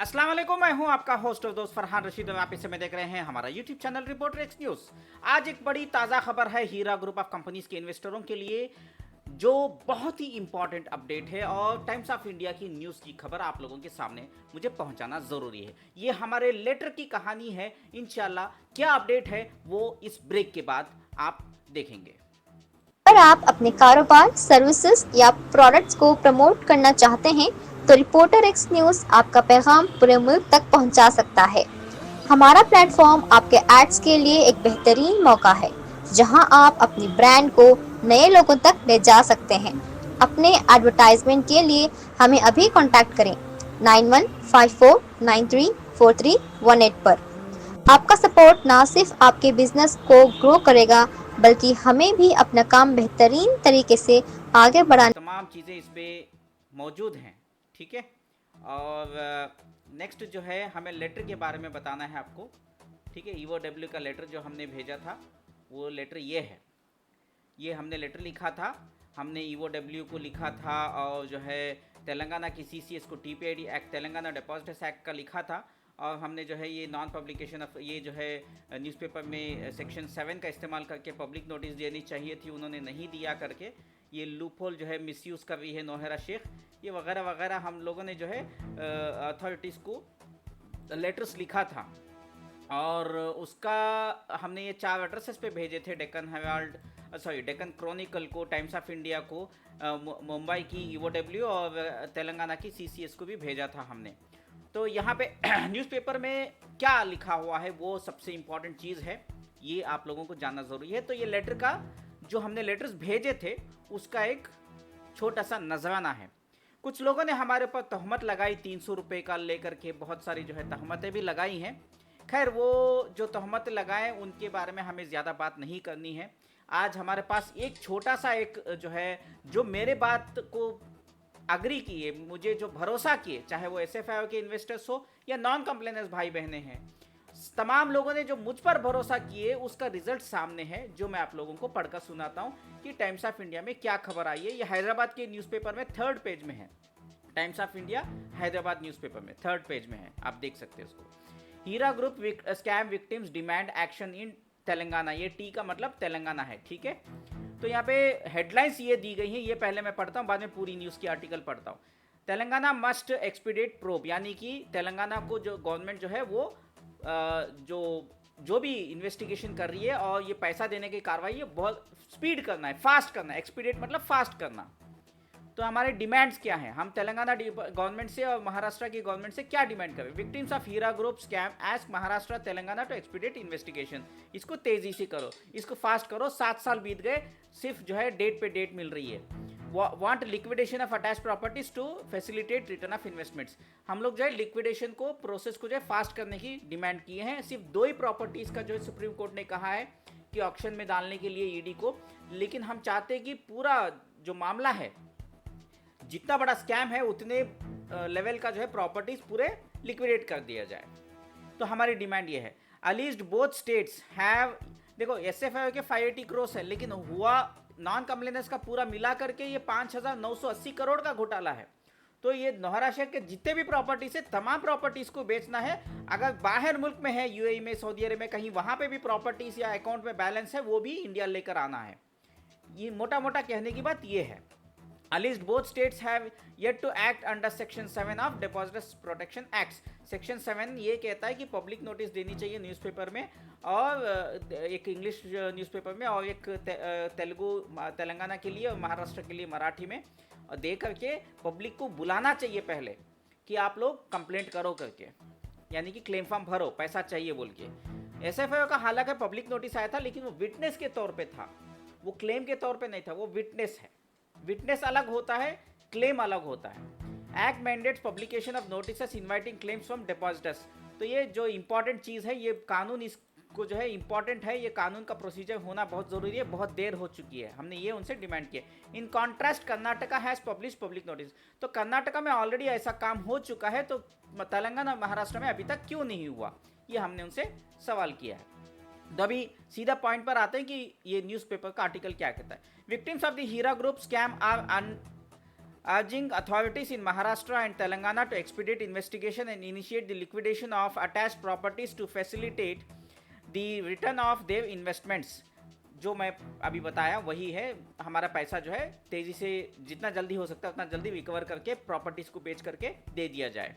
अस्सलाम वालेकुम, मैं हूं आपका होस्ट और दोस्त फरहान रशीद और आप इस समय देख रहे हैं हमारा YouTube channel reporter x news. आज एक बड़ी ताज़ा खबर है हीरा ग्रुप ऑफ कंपनीज के इन्वेस्टरों के लिए, जो बहुत ही इंपॉर्टेंट अपडेट है और टाइम्स ऑफ इंडिया की न्यूज़ की खबर आप लोगों के सामने मुझे पहुंचाना ज़रूरी है। ये हमारे लेटर की कहानी है। इंशाल्लाह क्या अपडेट है वो इस ब्रेक के बाद आप देखेंगे। अगर आप अपने कारोबार, सर्विसेज या प्रोडक्ट्स को प्रमोट करना चाहते हैं, तो रिपोर्टर एक्स न्यूज आपका पैगाम पूरे मुल्क तक पहुंचा सकता है। हमारा प्लेटफॉर्म आपके एड्स के लिए एक बेहतरीन मौका है, जहां आप अपनी ब्रांड को नए लोगों तक ले जा सकते हैं। अपने एडवर्टाइजमेंट के लिए हमें अभी कांटेक्ट करें 9154934318 पर। आपका सपोर्ट ना सिर्फ आपके बिजनेस को ग्रो करेगा, बल्कि हमें भी अपना काम बेहतरीन तरीके से आगे बढ़ाने तमाम चीज़ें इसमें मौजूद हैं, ठीक है। और नेक्स्ट जो है हमें लेटर के बारे में बताना है आपको, ठीक है। EOW का लेटर जो हमने भेजा था वो लेटर ये है। ये हमने लेटर लिखा था, हमने EOW को लिखा था और जो है तेलंगाना की CCS को TPID act, Telangana depositors act का लिखा था। और हमने जो है ये नॉन पब्लिकेशन ऑफ ये जो है न्यूज़पेपर में सेक्शन 7 का इस्तेमाल करके पब्लिक नोटिस देनी चाहिए थी, उन्होंने नहीं दिया करके ये लूपहोल जो है मिसयूज़ कर रही है नौहरा शेख, ये वगैरह वगैरह हम लोगों ने जो है अथॉरिटीज़ को लेटर्स लिखा था। और उसका हमने ये 4 एड्रेसेस पे भेजे थे, डेक्कन हेराल्ड, डेक्कन क्रॉनिकल को, टाइम्स ऑफ इंडिया को, मुंबई की EOW और तेलंगाना की CCS को भी भेजा था हमने। तो यहाँ पे न्यूज़पेपर में क्या लिखा हुआ है वो सबसे इम्पॉर्टेंट चीज़ है, ये आप लोगों को जानना ज़रूरी है। तो ये लेटर का जो हमने लेटर्स भेजे थे उसका एक छोटा सा नजराना है। कुछ लोगों ने हमारे ऊपर तहमत लगाई 300 रुपये का लेकर के, बहुत सारी जो है तहमतें भी लगाई हैं। खैर वो जो तहमत लगाए उनके बारे में हमें ज़्यादा बात नहीं करनी है। आज हमारे पास एक छोटा सा एक जो है, जो मेरे बात को अग्री किए, मुझे जो भरोसा किए, चाहे वो SFIO के इन्वेस्टर्स हो या नॉन कंप्लेनेंस भाई बहनें हैं, तमाम लोगों ने जो मुझ पर भरोसा किए उसका रिजल्ट सामने है, जो मैं आप लोगों को पढ़कर सुनाता हूं कि टाइम्स ऑफ इंडिया में क्या खबर आई है। ये हैदराबाद के न्यूज़पेपर में 3rd पेज में है। Times of India Hyderabad newspaper में 3rd पेज में है, आप देख सकते हैं उसको। Heera group scam victims demand action in Telangana, ये टी का मतलब तेलंगाना है, ठीक है। तो यहाँ पे हेडलाइंस ये दी गई हैं, ये पहले मैं पढ़ता हूँ, बाद में पूरी न्यूज़ की आर्टिकल पढ़ता हूँ। तेलंगाना मस्ट एक्सपीडिएट प्रोब, यानी कि तेलंगाना को जो गवर्नमेंट जो है वो जो भी इन्वेस्टिगेशन कर रही है और ये पैसा देने की कार्रवाई है बहुत स्पीड करना है, फास्ट करना है। एक्सपीडिएट मतलब फास्ट करना। तो हमारे डिमांड्स क्या हैं, हम तेलंगाना गवर्नमेंट से और महाराष्ट्र की गवर्नमेंट से क्या डिमांड करें। Victims of Heera group scam ask Maharashtra Telangana to expedite investigation, इसको तेजी से करो, इसको फास्ट करो। 7 साल बीत गए, सिर्फ जो है डेट पे डेट मिल रही है। Want liquidation of attach properties to facilitate return of investments, हम लोग जो है लिक्विडेशन को, प्रोसेस को जो है फास्ट करने की डिमांड किए हैं। सिर्फ 2 ही प्रॉपर्टीज का जो है सुप्रीम कोर्ट ने कहा है कि ऑक्शन में डालने के लिए ED को, लेकिन हम चाहते हैं कि पूरा जो मामला है, जितना बड़ा स्कैम है उतने लेवल का जो है प्रॉपर्टीज पूरे लिक्विडेट कर दिया जाए। तो हमारी डिमांड ये है। अलीज्ड बोथ स्टेट्स हैव, देखो SFIO के 580 करोड़ है, लेकिन हुआ नॉन कंप्लेनेंस का पूरा मिला करके ये 5,980 करोड़ का घोटाला है। तो ये नौहरा शेख के जितने भी प्रॉपर्टीज है, तमाम प्रॉपर्टीज को बेचना है। अगर बाहर मुल्क में है, UAE में, सऊदी अरब में, कहीं वहां पे भी प्रॉपर्टीज या अकाउंट में बैलेंस है, वो भी इंडिया लेकर आना है। ये मोटा मोटा कहने की बात ये है। Alleged both states have yet to act under Section 7 of Depositors Protection Acts. Section 7 ये कहता है कि पब्लिक नोटिस देनी चाहिए न्यूज़पेपर में, और एक इंग्लिश न्यूज़पेपर में और एक तेलंगाना के लिए और महाराष्ट्र के लिए मराठी में, और दे करके पब्लिक को बुलाना चाहिए पहले कि आप लोग कंप्लेंट करो करके, यानी कि क्लेम फॉर्म भरो, पैसा चाहिए बोल के। SFIO का हालांकि पब्लिक नोटिस आया था, लेकिन वो विटनेस के तौर पे था, वो क्लेम के तौर पे नहीं था, वो विटनेस है। विटनेस अलग होता है, क्लेम अलग होता है। Act mandates publication of notices inviting claims from depositors, तो ये जो इंपॉर्टेंट चीज़ है, ये कानून इसको जो है इंपॉर्टेंट है, ये कानून का प्रोसीजर होना बहुत ज़रूरी है, बहुत देर हो चुकी है, हमने ये उनसे डिमांड किया। In contrast Karnataka has publish public notice, तो कर्नाटका में ऑलरेडी ऐसा काम हो चुका है, तो तेलंगाना महाराष्ट्र में अभी तक क्यों नहीं हुआ, ये हमने उनसे सवाल किया है। तो अभी सीधा पॉइंट पर आते हैं कि ये न्यूज़पेपर का आर्टिकल क्या कहता है। Victims of the Heera group scam are urging authorities in Maharashtra and Telangana to expedite investigation and initiate the liquidation of attached properties to facilitate the return of their investments. जो मैं अभी बताया वही है, हमारा पैसा जो है तेजी से जितना जल्दी हो सकता है उतना जल्दी रिकवर करके प्रॉपर्टीज को बेच करके दे दिया जाए.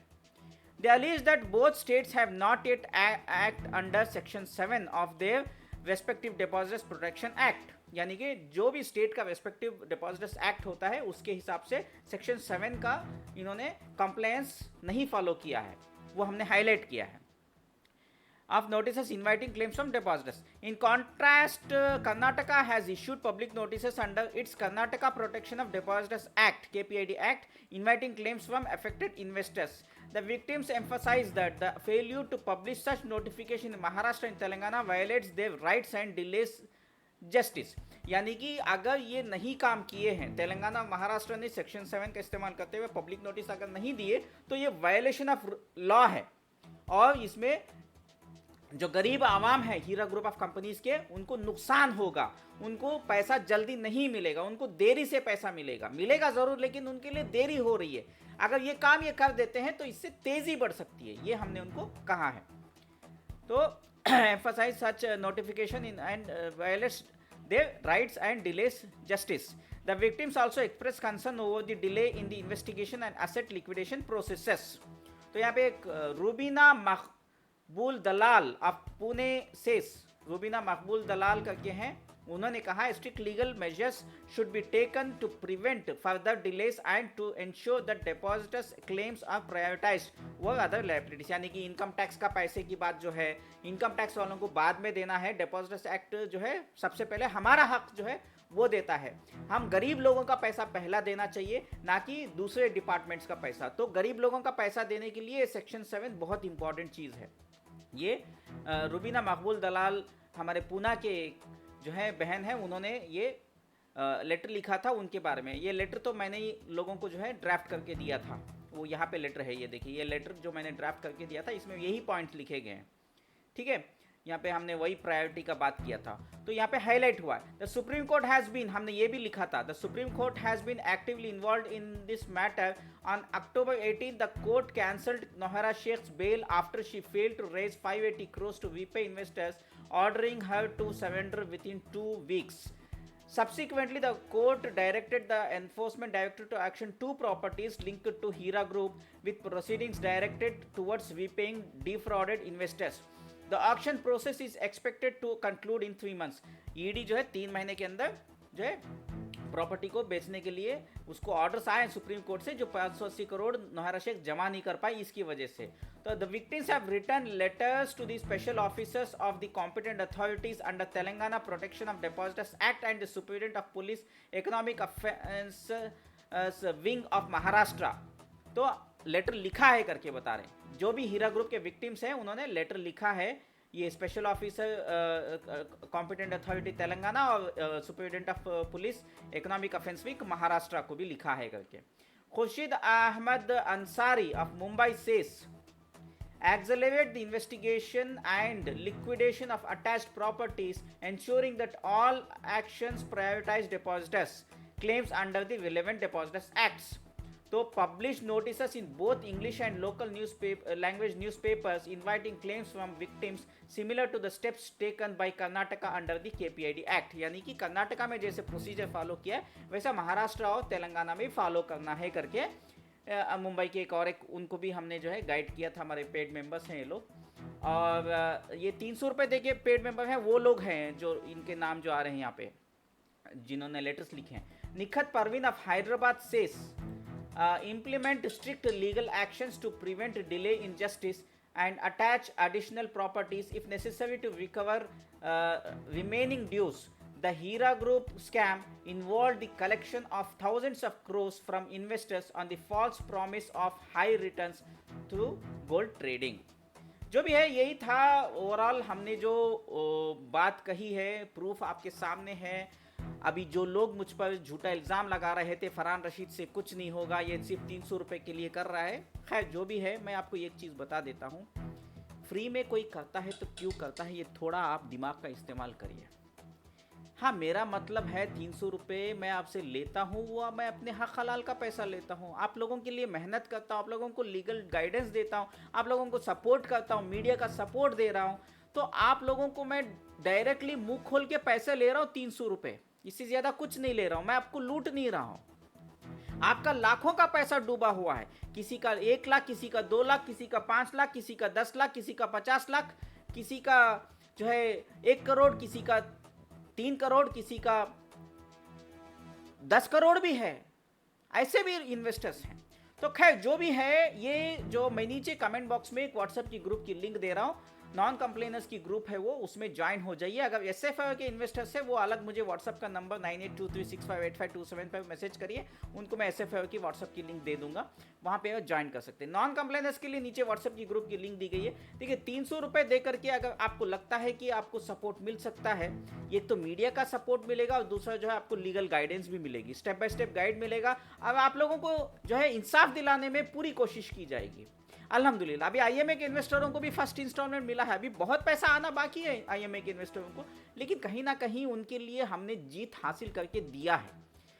They allege that both states have not yet act under Section 7 of their respective Depositors Protection Act. यानी कि जो भी स्टेट का रेस्पेक्टिव डिपॉजिटर्स एक्ट होता है उसके हिसाब से सेक्शन 7 का इन्होंने कंप्लायंस नहीं फॉलो किया है, वो हमने हाईलाइट किया है. Of notices inviting claims from depositors. In contrast, Karnataka has issued public notices under its Karnataka Protection of Depositors Act (KPID Act) inviting claims from affected investors. The victims emphasize that the failure to publish such notification in Maharashtra and Telangana violates their rights and delays justice. यानी कि अगर ये नहीं काम किए हैं, तेलंगाना महाराष्ट्र ने section 7 का इस्तेमाल करते हुए पब्लिक नोटिस अगर नहीं दिए तो ये वायलेशन ऑफ लॉ है और इसमें जो गरीब आवाम है हीरा ग्रुप ऑफ कंपनीज के उनको नुकसान होगा, उनको पैसा जल्दी नहीं मिलेगा, उनको देरी से पैसा मिलेगा जरूर लेकिन उनके लिए देरी हो रही है. अगर ये काम ये कर देते हैं तो इससे तेजी बढ़ सकती है, ये हमने उनको कहा है. तो emphasize such notification in and violates their rights and delays justice. The victims also express concern over the delay in the investigation and asset liquidation processes. तो यहाँ पे एक रूबीना मकबूल दलाल ऑफ पुणे सेस, रूबीना मकबूल दलाल करके हैं, उन्होंने कहा strict legal measures should be taken to prevent further delays and to ensure that depositors claims are prioritised over other liabilities. यानी कि इनकम टैक्स का पैसे की बात जो है इनकम टैक्स वालों को बाद में देना है, डिपॉजिटर्स एक्ट जो है सबसे पहले हमारा हक जो है वो देता है. हम गरीब लोगों का पैसा पहला देना चाहिए ना कि दूसरे डिपार्टमेंट्स का पैसा. तो गरीब लोगों का पैसा देने के लिए सेक्शन 7 बहुत इंपॉर्टेंट चीज़ है. ये रूबीना मकबूल दलाल हमारे पूना के जो है बहन है, उन्होंने ये लेटर लिखा था उनके बारे में. ये लेटर तो मैंने ही लोगों को जो है ड्राफ्ट करके दिया था, वो यहाँ पे लेटर है, ये देखिए ये लेटर जो मैंने ड्राफ्ट करके दिया था इसमें यही पॉइंट्स लिखे गए हैं. ठीक है, यहाँ पे हमने वही प्रायोरिटी का बात किया था तो यहाँ पे हाईलाइट हुआ है. The supreme court has been, हमने ये भी लिखा था, the supreme court has been actively involve in this matter. On October 18 the court cancelled Nowhera Shaikh's bail after she failed to raise 580 crores to repay investors, ordering her to surrender within 2 weeks. Subsequently, the court directed the enforcement director to action 2 properties linked to Hira Group with proceedings directed towards repaying defrauded investors. The auction process is expected to conclude in 3 months. ED जो है 3 महीने के अंदर जो है property को बेचने के लिए उसको ऑर्डर्स आए सुप्रीम कोर्ट से जो 580 करोड़ नोहरा शेख जमा नहीं कर पाई इसकी वजह से. तो the victims have return letters to the special officers of the competent authorities under Telangana protection of depositors act and the superintendent of police economic offence wing of Maharashtra. तो लेटर लिखा है करके बता रहे हैं. जो भी हीरा ग्रुप के विक्टिम्स हैं उन्होंने लेटर लिखा है, ये special officer competent authority Telangana और superintendent of police economic offence wing Maharashtra को भी लिखा है करके. Khurshid Ahmed Ansari of Mumbai says accelerate the investigation and liquidation of attached properties, ensuring that all actions prioritize depositors claims under the relevant depositors acts. तो publish notices in both English and local language newspapers inviting claims from victims similar to the steps taken by Karnataka under the KPID Act. यानी कि कर्नाटका में जैसे procedure follow किया वैसा महाराष्ट्र और तेलंगाना में follow करना है करके मुंबई के एक उनको भी हमने जो है गाइड किया था. हमारे पेड मेंबर्स हैं ये लोग, और ये 300 रुपये दे के पेड मेंबर हैं वो लोग हैं जो इनके नाम जो आ रहे हैं यहाँ पे जिन्होंने लेटर्स लिखे हैं. Nikhat Parveen of Hyderabad says implement strict legal actions to prevent delay in justice and attach additional properties if necessary to recover remaining dues. The Hira Group scam involved the collection of thousands of crores from investors on the false promise of high returns through gold trading. जो भी है यही था overall हमने जो बात कही है, प्रूफ आपके सामने है. अभी जो लोग मुझ पर झूठा इल्ज़ाम लगा रहे थे फरहान रशीद से कुछ नहीं होगा, ये सिर्फ 300 रुपये के लिए कर रहा है, खैर जो भी है मैं आपको एक चीज़ बता देता हूँ, फ्री में कोई करता है तो क्यों करता है, ये थोड़ा आप दिमाग का इस्तेमाल करिए. हाँ, मेरा मतलब है 300 रुपये मैं आपसे लेता हूँ, वो मैं अपने हक हलाल का पैसा लेता हूँ। आप लोगों के लिए मेहनत करता हूँ, आप लोगों को लीगल गाइडेंस देता हूँ, आप लोगों को सपोर्ट करता हूँ, मीडिया का सपोर्ट दे रहा हूँ। तो आप लोगों को मैं डायरेक्टली मुंह खोल के पैसे ले रहा हूँ 300 रुपये, इससे ज़्यादा कुछ नहीं ले रहा हूँ, मैं आपको लूट नहीं रहा हूँ। आपका लाखों का पैसा डूबा हुआ है, किसी का 1 लाख, किसी का 2 लाख, किसी का 5 लाख, किसी का 10 लाख, किसी का 50 लाख, किसी का जो है 1 करोड़, किसी का 3 करोड़, किसी का 10 करोड़ भी है। ऐसे भी इन्वेस्टर्स हैं। तो खैर जो भी है, ये जो मैं नीचे कमेंट बॉक्स में एक व्हाट्सएप की ग्रुप की लिंक दे रहा हूँ, नॉन कंप्लेनर्स की ग्रुप है वो, उसमें ज्वाइन हो जाइए। अगर एसएफआई के इन्वेस्टर्स है वो अलग मुझे व्हाट्सएप का नंबर 9823658527 पर मैसेज करिए, उनको मैं एसएफआई की व्हाट्सएप की लिंक दे दूंगा, वहाँ पे ज्वाइन कर सकते हैं। नॉन कंप्लेनर्स के लिए नीचे व्हाट्सएप की ग्रुप की लिंक दी गई है। देखिए 300 रुपये दे करके अगर आपको लगता है कि आपको सपोर्ट मिल सकता है, एक तो मीडिया का सपोर्ट मिलेगा और दूसरा जो है आपको लीगल गाइडेंस भी मिलेगी, स्टेप बाय स्टेप गाइड मिलेगा। अब आप लोगों को जो है इंसाफ दिलाने में पूरी कोशिश की जाएगी। अल्हम्दुलिल्लाह अभी आईएमए के इन्वेस्टरों को भी फर्स्ट इंस्टॉलमेंट मिला है, अभी बहुत पैसा आना बाकी है आईएमए के इन्वेस्टरों को, लेकिन कहीं ना कहीं उनके लिए हमने जीत हासिल करके दिया है।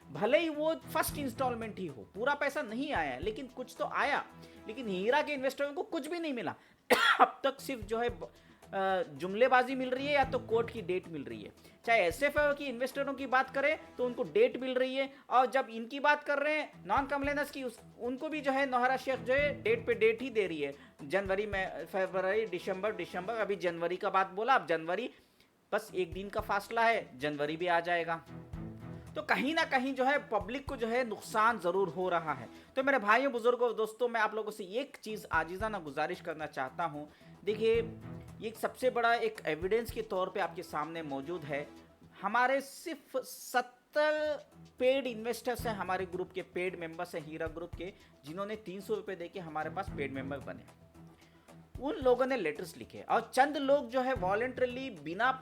भले ही वो फर्स्ट इंस्टॉलमेंट ही हो, पूरा पैसा नहीं आया लेकिन कुछ तो आया। लेकिन हीरा के इन्वेस्टरों को कुछ भी नहीं मिला अब तक सिर्फ जो है जुमलेबाजी मिल रही है या तो कोर्ट की डेट मिल रही है। चाहे एसएफआई की इन्वेस्टरों की बात करें तो उनको डेट मिल रही है, और जब इनकी बात कर रहे हैं नॉन कंप्लेनर्स की, उनको भी जो है नौहरा शेख जो है डेट पे डेट ही दे रही है। जनवरी में, फरवरी, दिसंबर, अभी जनवरी का बात बोला, अब जनवरी बस 1 दिन का फासला है, जनवरी भी आ जाएगा। तो कहीं ना कहीं जो है पब्लिक को जो है नुकसान जरूर हो रहा है। तो मेरे भाइयों, बुजुर्गों, दोस्तों, मैं आप लोगों से एक चीज आजिज़ाना गुजारिश करना चाहता हूँ। देखिए ये सबसे बड़ा एक एविडेंस के तौर पे आपके सामने मौजूद है। हमारे सिर्फ 70 पेड इन्वेस्टर्स हैं हमारे ग्रुप के, पेड मेंबर्स हैं हीरा ग्रुप के, जिन्होंने 300 रुपये दे के हमारे पास पेड मेंबर बने। उन लोगों ने लेटर्स लिखे, और चंद लोग जो है वॉलंटरली बिना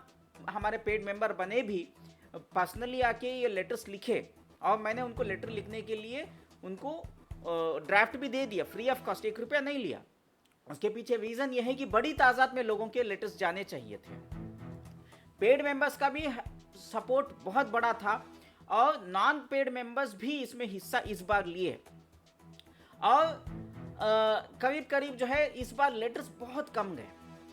हमारे पेड मेंबर बने भी पर्सनली आके ये लेटर्स लिखे, और मैंने उनको लेटर लिखने के लिए उनको ड्राफ्ट भी दे दिया फ्री ऑफ कॉस्ट, 1 रुपया नहीं लिया। उसके पीछे रीजन ये है कि बड़ी तादाद में लोगों के लेटर्स जाने चाहिए थे। पेड मेंबर्स का भी सपोर्ट बहुत बड़ा था, और नॉन पेड मेंबर्स भी इसमें हिस्सा इस बार लिए, और करीब करीब जो है इस बार लेटर्स बहुत कम गए,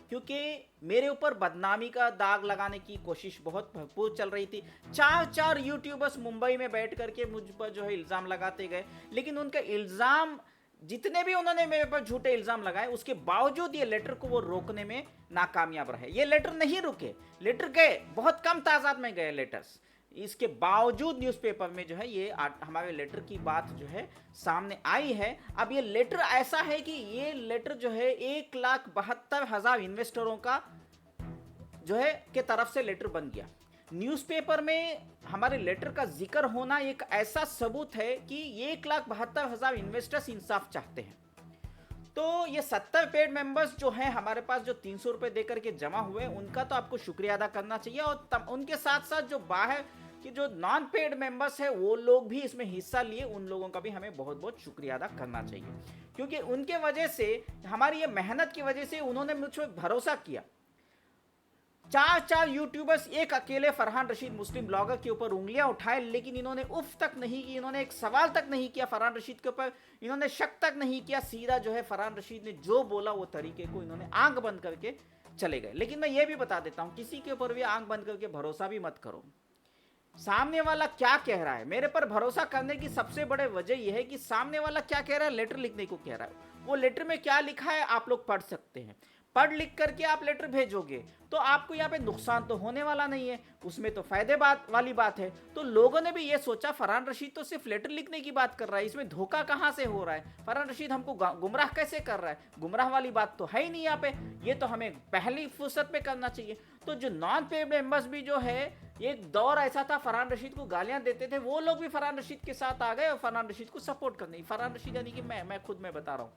क्योंकि मेरे ऊपर बदनामी का दाग लगाने की कोशिश बहुत भरपूर चल रही थी। 4 यूट्यूबर्स मुंबई में बैठ करके मुझ पर जो है इल्ज़ाम लगाते गए, लेकिन उनका इल्ज़ाम, जितने भी उन्होंने मेरे पर झूठे इल्ज़ाम लगाए, उसके बावजूद ये लेटर को वो रोकने में नाकामयाब रहे। ये लेटर नहीं रुके, लेटर गए, बहुत कम तादाद में गए लेटर्स, इसके बावजूद न्यूज़पेपर में जो है ये हमारे लेटर की बात जो है सामने आई है। अब ये लेटर ऐसा है कि ये लेटर जो है 1,72,000 इन्वेस्टरों का जो है के तरफ से लेटर बन गया। न्यूज़पेपर में हमारे लेटर का जिक्र होना एक ऐसा सबूत है कि 1,72,000 इन्वेस्टर्स इंसाफ चाहते हैं। तो ये 70 पेड मेंबर्स जो हैं हमारे पास, जो 300 रुपये देकर के जमा हुए, उनका तो आपको शुक्रिया अदा करना चाहिए, और उनके साथ साथ जो बाहर कि जो नॉन पेड मेंबर्स है वो लोग भी इसमें हिस्सा लिए, उन लोगों का भी हमें बहुत बहुत शुक्रिया अदा करना चाहिए, क्योंकि उनके वजह से, हमारी ये मेहनत की वजह से उन्होंने मुझ पर भरोसा किया। 4 यूट्यूबर्स एक अकेले फरहान रशीद मुस्लिम ब्लॉगर के ऊपर उंगलियां उठाए, लेकिन इन्होंने उफ तक नहीं की, इन्होंने एक सवाल तक नहीं किया फरहान रशीद के ऊपर, इन्होंने शक तक नहीं किया, सीधा जो है फरहान रशीद ने जो बोला वो तरीके को इन्होंने आंख बंद करके चले गए। लेकिन मैं ये भी बता देता हूं, किसी के ऊपर भी आंख बंद करके भरोसा भी मत करो। सामने वाला क्या कह रहा है, मेरे पर भरोसा करने की सबसे बड़े वजह यह है कि सामने वाला क्या कह रहा है, लेटर लिखने को कह रहा है, वो लेटर में क्या लिखा है आप लोग पढ़ सकते हैं। पढ़ लिख करके आप लेटर भेजोगे तो आपको यहाँ पे नुकसान तो होने वाला नहीं है, उसमें तो फायदे वाली बात है। तो लोगों ने भी ये सोचा फरहान रशीद तो सिर्फ लेटर लिखने की बात कर रहा है, इसमें धोखा कहाँ से हो रहा है, फरहान रशीद हमको गुमराह कैसे कर रहा है, गुमराह वाली बात तो है ही नहीं यहाँ पे, ये तो हमें पहली फुर्सत में करना चाहिए। तो जो नॉन पेड मेंबर्स भी जो है, एक दौर ऐसा था फरहान रशीद को गालियां देते थे, वो लोग भी फरहान रशीद के साथ आ गए और फरहान रशीद को सपोर्ट करने, फरहान रशीद यानी कि मैं खुद में बता रहा हूँ,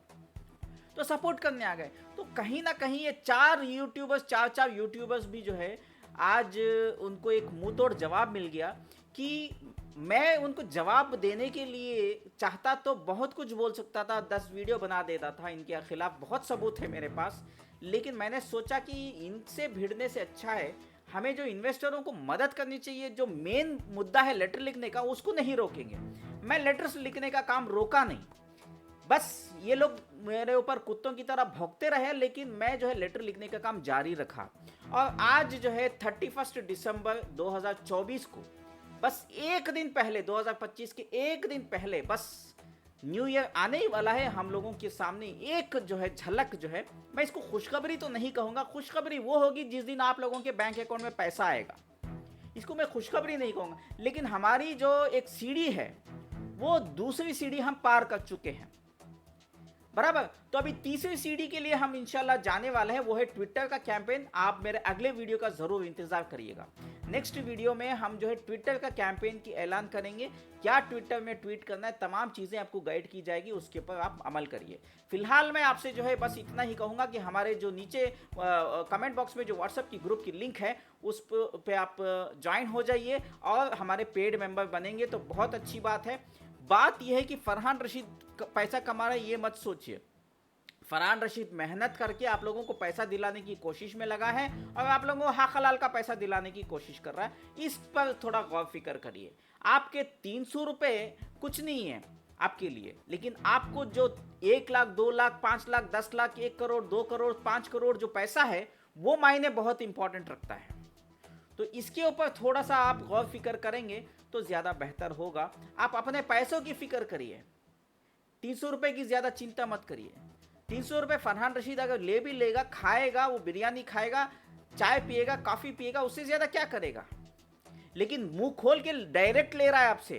तो सपोर्ट करने आ गए। तो कहीं ना कहीं ये 4 यूट्यूबर्स भी जो है आज उनको एक मुंह तोड़ जवाब मिल गया कि मैं उनको जवाब देने के लिए चाहता तो बहुत कुछ बोल सकता था, 10 वीडियो बना देता था, इनके खिलाफ बहुत सबूत है मेरे पास, लेकिन मैंने सोचा कि इनसे भिड़ने से अच्छा है हमें जो इन्वेस्टरों को मदद करनी चाहिए, जो मेन मुद्दा है लेटर लिखने का, उसको नहीं रोकेंगे। मैं लेटर्स लिखने का काम रोका नहीं, बस ये लोग मेरे ऊपर कुत्तों की तरह भौंकते रहे, लेकिन मैं जो है लेटर लिखने का काम जारी रखा। और आज जो है 31 दिसंबर 2024 को, बस एक दिन पहले, 2025 के एक दिन पहले, बस न्यू ईयर आने ही वाला है, हम लोगों के सामने एक जो है झलक जो है, मैं इसको खुशखबरी तो नहीं कहूँगा, खुशखबरी वो होगी जिस दिन आप लोगों के बैंक अकाउंट में पैसा आएगा, इसको मैं खुशखबरी नहीं कहूँगा। लेकिन हमारी जो एक सीढ़ी है, वो दूसरी सीढ़ी हम पार कर चुके हैं, बराबर। तो अभी तीसरी सीढ़ी के लिए हम इंशाल्लाह जाने वाले हैं, वो है ट्विटर का कैंपेन। आप मेरे अगले वीडियो का जरूर इंतजार करिएगा। नेक्स्ट वीडियो में हम जो है ट्विटर का कैंपेन की ऐलान करेंगे, क्या ट्विटर में ट्वीट करना है, तमाम चीज़ें आपको गाइड की जाएगी, उसके ऊपर आप अमल करिए। फिलहाल मैं आपसे जो है बस इतना ही कहूँगा कि हमारे जो नीचे कमेंट बॉक्स में जो व्हाट्सएप की ग्रुप की लिंक है, उस पे आप ज्वाइन हो जाइए और हमारे पेड मेंबर बनेंगे तो बहुत अच्छी बात है। बात यह है कि फरहान रशीद पैसा कमा रहा है, ये मत सोचिए। फरहान रशीद मेहनत करके आप लोगों को पैसा दिलाने की कोशिश में लगा है और आप लोगों को हक हलाल का पैसा दिलाने की कोशिश कर रहा है। इस पर थोड़ा गौर फिक्र करिए। आपके 300 रुपये कुछ नहीं है आपके लिए, लेकिन आपको जो 1 लाख, 2 लाख, 5 लाख, 10 लाख, 1 करोड़, 2 करोड़, 5 करोड़ जो पैसा है, वो मायने बहुत इंपॉर्टेंट रखता है। तो इसके ऊपर थोड़ा सा आप गौर फिक्र करेंगे तो ज़्यादा बेहतर होगा। आप अपने पैसों की फिक्र करिए, 300 रुपये की ज़्यादा चिंता मत करिए। 300 रुपये फरहान रशीद अगर ले भी लेगा, खाएगा, वो बिरयानी खाएगा, चाय पिएगा, कॉफ़ी पिएगा, उससे ज़्यादा क्या करेगा। लेकिन मुंह खोल के डायरेक्ट ले रहा है आपसे,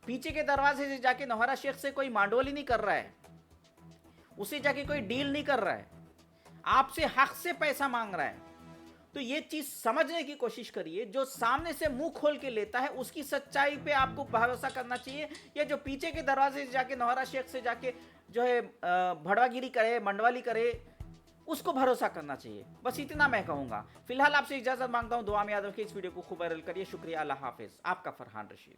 पीछे के दरवाजे से जाके नौहरा शेख से कोई मांडोली नहीं कर रहा है, उससे जाके कोई डील नहीं कर रहा है, आपसे हक से पैसा मांग रहा है। तो ये चीज समझने की कोशिश करिए। जो सामने से मुंह खोल के लेता है, उसकी सच्चाई पे आपको भरोसा करना चाहिए, या जो पीछे के दरवाजे से जाके नौहरा शेख से जाके जो है भड़वागिरी करे, मंडवाली करे, उसको भरोसा करना चाहिए। बस इतना मैं कहूँगा। फिलहाल आपसे इजाजत मांगता हूँ। दुआ में याद रखिए, इस वीडियो को खूब वायरल करिए। शुक्रिया, अल्लाह हाफिज। आपका फरहान रशीद।